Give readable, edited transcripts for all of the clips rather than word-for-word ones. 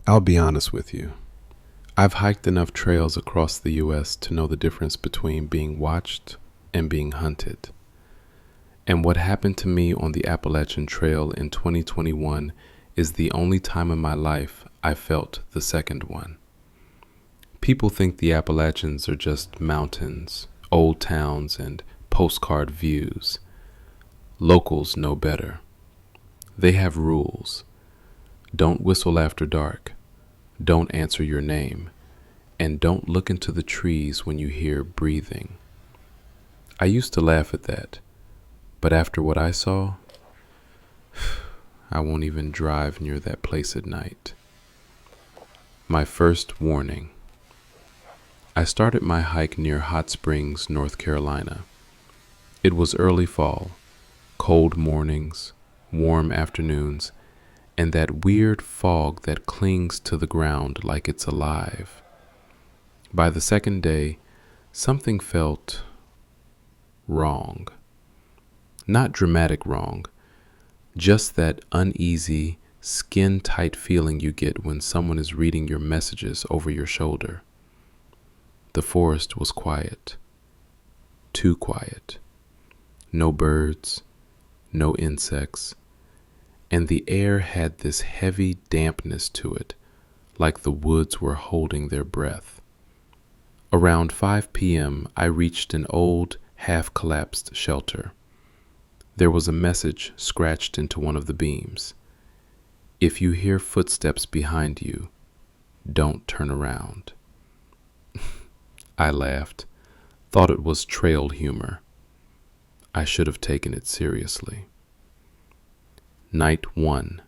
I'll be honest with you. I've hiked enough trails across the U.S. to know the difference between being watched and being hunted. And what happened to me on the Appalachian Trail in 2021 is the only time in my life I felt the second one. People think the Appalachians are just mountains, old towns, and postcard views. Locals know better. They have rules. Don't whistle after dark. Don't answer your name. And don't look into the trees when you hear breathing. I used to laugh at that, but after what I saw, I won't even drive near that place at night. My first warning. I started my hike near Hot Springs, North Carolina. It was early fall, cold mornings, warm afternoons, and that weird fog that clings to the ground like it's alive. By the second day, something felt wrong. Not dramatic wrong, just that uneasy, skin-tight feeling you get when someone is reading your messages over your shoulder. The forest was quiet. Too quiet. No birds, no insects, and the air had this heavy dampness to it, like the woods were holding their breath. Around 5 p.m., I reached an old, half-collapsed shelter. There was a message scratched into one of the beams. If you hear footsteps behind you, don't turn around. I laughed, thought it was trail humor. I should have taken it seriously. Night 1.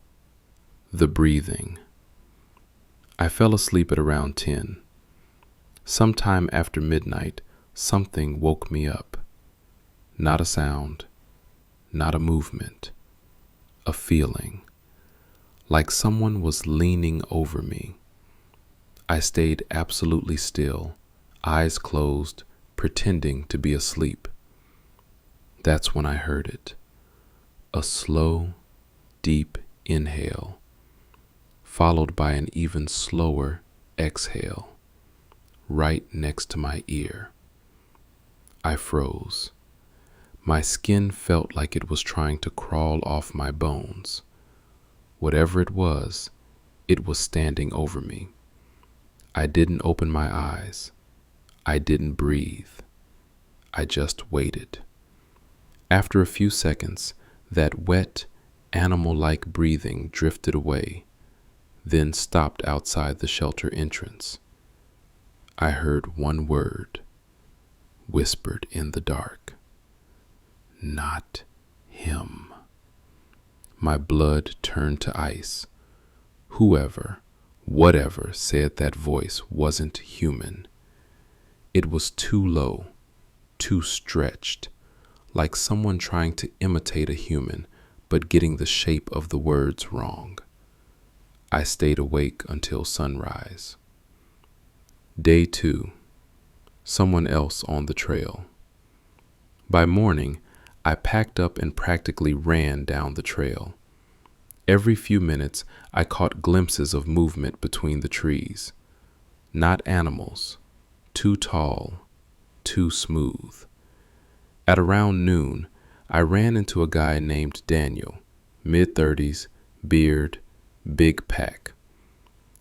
The breathing. I fell asleep at around 10. Sometime after midnight, something woke me up. Not a sound, not a movement, a feeling, like someone was leaning over me. I stayed absolutely still, eyes closed, pretending to be asleep. That's when I heard it. A slow, deep inhale, followed by an even slower exhale, right next to my ear. I froze. My skin felt like it was trying to crawl off my bones. Whatever it was standing over me. I didn't open my eyes. I didn't breathe. I just waited. After a few seconds, that wet, animal-like breathing drifted away, then stopped outside the shelter entrance. I heard one word, whispered in the dark. Not him. My blood turned to ice. Whoever, whatever said that voice wasn't human. It was too low, too stretched, like someone trying to imitate a human, but getting the shape of the words wrong. I stayed awake until sunrise. Day 2. Someone else on the trail. By morning, I packed up and practically ran down the trail. Every few minutes, I caught glimpses of movement between the trees. Not animals. Too tall. Too smooth. At around noon, I ran into a guy named Daniel, mid-30s, beard, big pack.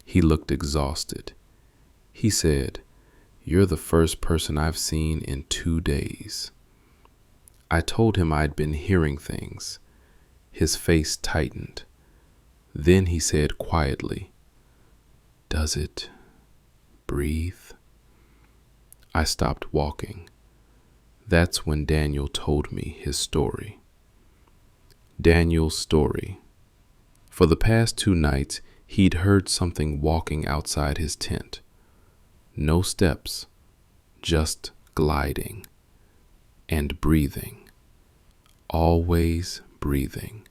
He looked exhausted. He said, "You're the first person I've seen in 2 days." I told him I'd been hearing things. His face tightened. Then he said quietly, "Does it breathe?" I stopped walking. That's when Daniel told me his story. Daniel's story. For the past 2 nights, he'd heard something walking outside his tent. No steps, just gliding and breathing. Always breathing.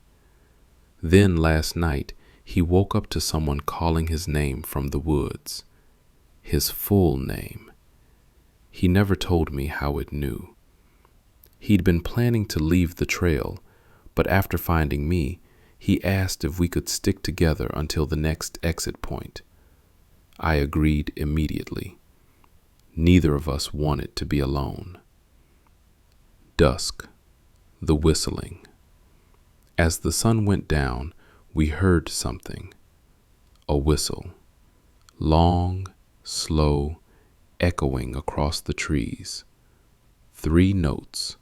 Then last night, he woke up to someone calling his name from the woods. His full name. He never told me how it knew. He'd been planning to leave the trail, but after finding me, he asked if we could stick together until the next exit point, I agreed immediately. Neither of us wanted to be alone. Dusk, the whistling. As the sun went down, we heard something. A whistle, long, slow, echoing across the trees. 3 notes,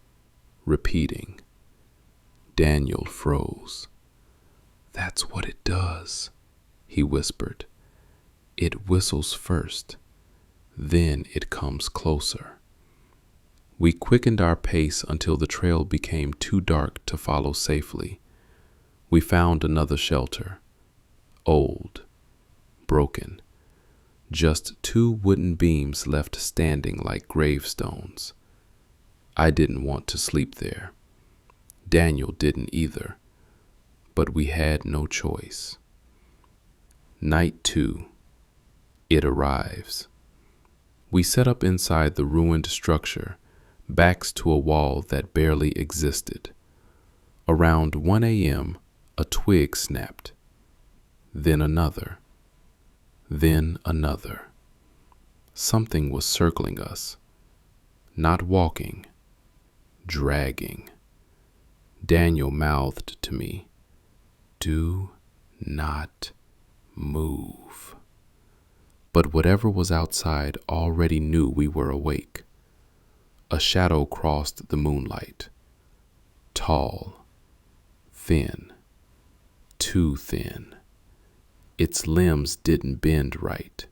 repeating. Daniel froze. "That's what it does," he whispered. "It whistles first, then it comes closer." We quickened our pace until the trail became too dark to follow safely. We found another shelter. Old, broken, just 2 wooden beams left standing like gravestones. I didn't want to sleep there. Daniel didn't either, but we had no choice. Night 2. It arrives. We set up inside the ruined structure, backs to a wall that barely existed. Around 1 a.m., a twig snapped. Then another. Then another. Something was circling us. Not walking. Dragging. Daniel mouthed to me, "Do not move." But whatever was outside already knew we were awake. A shadow crossed the moonlight. Tall, thin, too thin. Its limbs didn't bend right.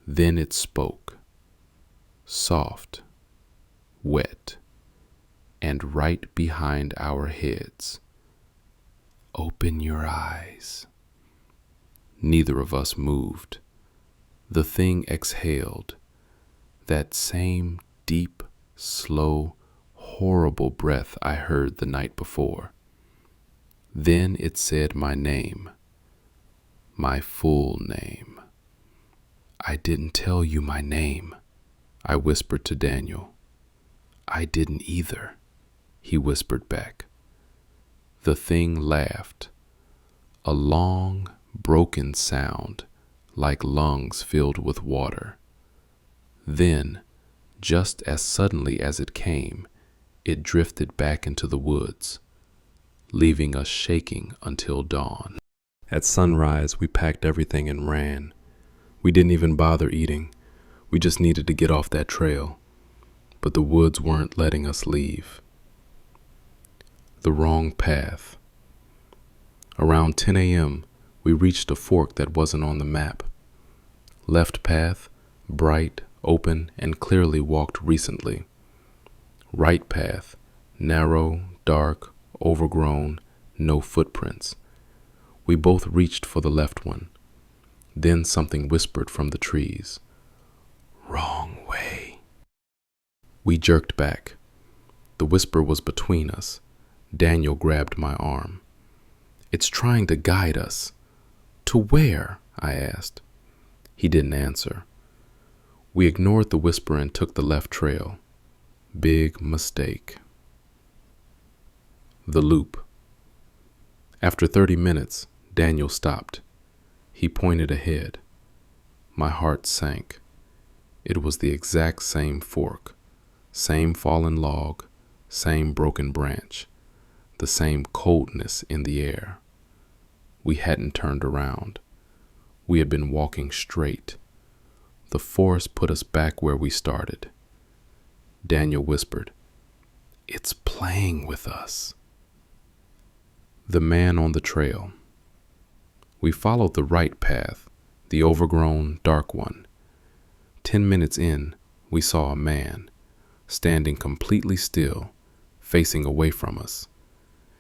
Then it spoke. Soft, wet, and right behind our heads. "Open your eyes." Neither of us moved. The thing exhaled, that same deep, slow, horrible breath I heard the night before. Then it said my name, my full name. "I didn't tell you my name," I whispered to Daniel. "I didn't either," he whispered back. The thing laughed, a long, broken sound like lungs filled with water. Then, just as suddenly as it came, it drifted back into the woods, leaving us shaking until dawn. At sunrise, we packed everything and ran. We didn't even bother eating. We just needed to get off that trail. But the woods weren't letting us leave. The wrong path. Around 10 a.m., we reached a fork that wasn't on the map. Left path, bright, open, and clearly walked recently. Right path, narrow, dark, overgrown, no footprints. We both reached for the left one. Then something whispered from the trees. "Wrong way." We jerked back. The whisper was between us. Daniel grabbed my arm. "It's trying to guide us." "To where?" I asked. He didn't answer. We ignored the whisper and took the left trail. Big mistake. The loop. After 30 minutes, Daniel stopped. He pointed ahead. My heart sank. It was the exact same fork, same fallen log, same broken branch, the same coldness in the air. We hadn't turned around. We had been walking straight. The forest put us back where we started. Daniel whispered, "It's playing with us." The man on the trail. We followed the right path, the overgrown, dark one. 10 minutes in, we saw a man, standing completely still, facing away from us.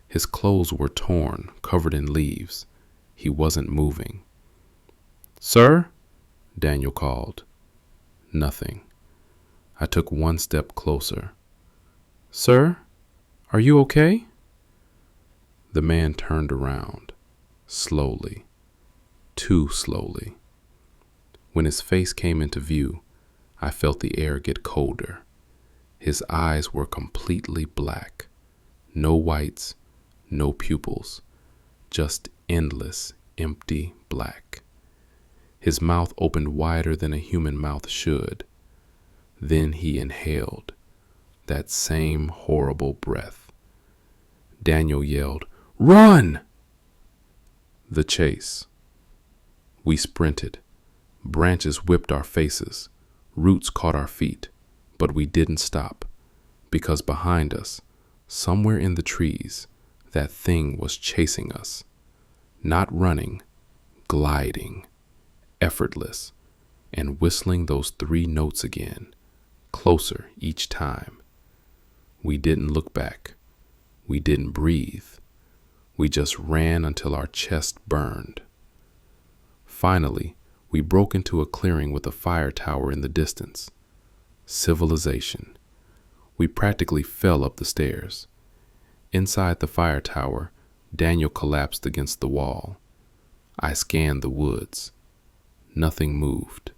His clothes were torn, covered in leaves. He wasn't moving. "Sir?" Daniel called. Nothing. I took one step closer. "Sir, are you okay?" The man turned around, slowly, too slowly. When his face came into view, I felt the air get colder. His eyes were completely black. No whites, no pupils, just endless, empty black. His mouth opened wider than a human mouth should. Then he inhaled that same horrible breath. Daniel yelled, "Run!" The chase. We sprinted. Branches whipped our faces. Roots caught our feet. But we didn't stop, because behind us, somewhere in the trees, that thing was chasing us. Not running, gliding, effortless, and whistling those 3 notes again, closer each time. We didn't look back. We didn't breathe. We just ran until our chest burned. Finally, we broke into a clearing with a fire tower in the distance. Civilization. We practically fell up the stairs. Inside the fire tower, Daniel collapsed against the wall. I scanned the woods. Nothing moved.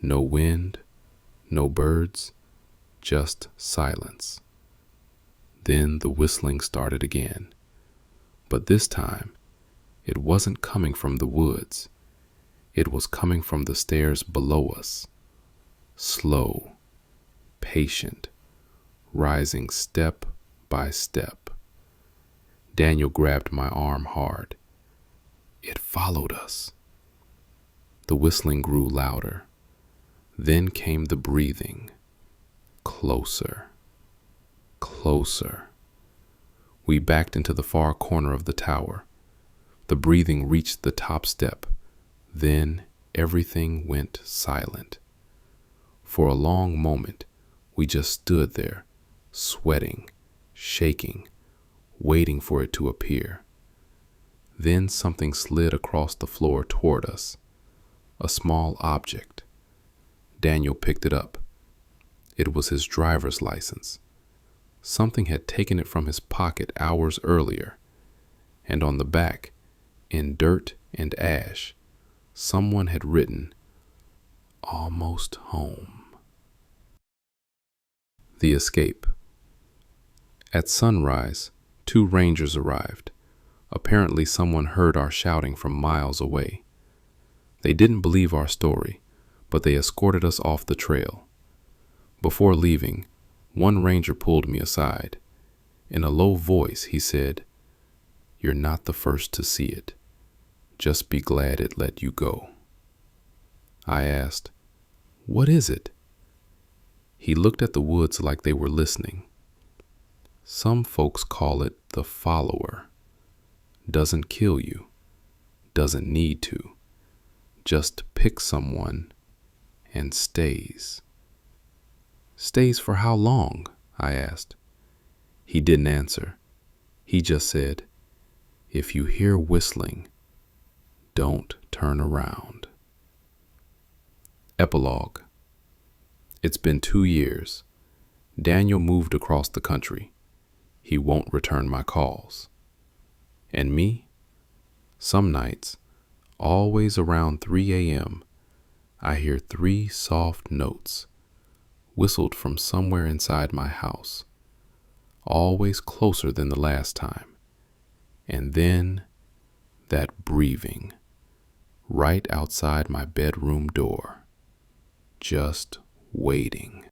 No wind, no birds, just silence. Then the whistling started again. But this time, it wasn't coming from the woods. It was coming from the stairs below us. Slow, patient, rising step by step. Daniel grabbed my arm hard. It followed us. The whistling grew louder. Then came the breathing. Closer, closer. We backed into the far corner of the tower. The breathing reached the top step. Then everything went silent. For a long moment, we just stood there, sweating, shaking, waiting for it to appear. Then something slid across the floor toward us. A small object. Daniel picked it up. It was his driver's license. Something had taken it from his pocket hours earlier, and on the back, in dirt and ash, someone had written, "Almost home." The escape. At sunrise, 2 rangers arrived. Apparently someone heard our shouting from miles away. They didn't believe our story, but they escorted us off the trail. Before leaving, one ranger pulled me aside. In a low voice, he said, "You're not the first to see it. Just be glad it let you go." I asked, "What is it?" He looked at the woods like they were listening. "Some folks call it the follower. Doesn't kill you. Doesn't need to. Just picks someone and stays." "Stays for how long?" I asked. He didn't answer. He just said, "If you hear whistling, don't turn around." Epilogue. It's been 2 years. Daniel moved across the country. He won't return my calls. And me? Some nights, always around 3 a.m., I hear 3 soft notes, whistled from somewhere inside my house, always closer than the last time. And then that breathing, right outside my bedroom door, just waiting.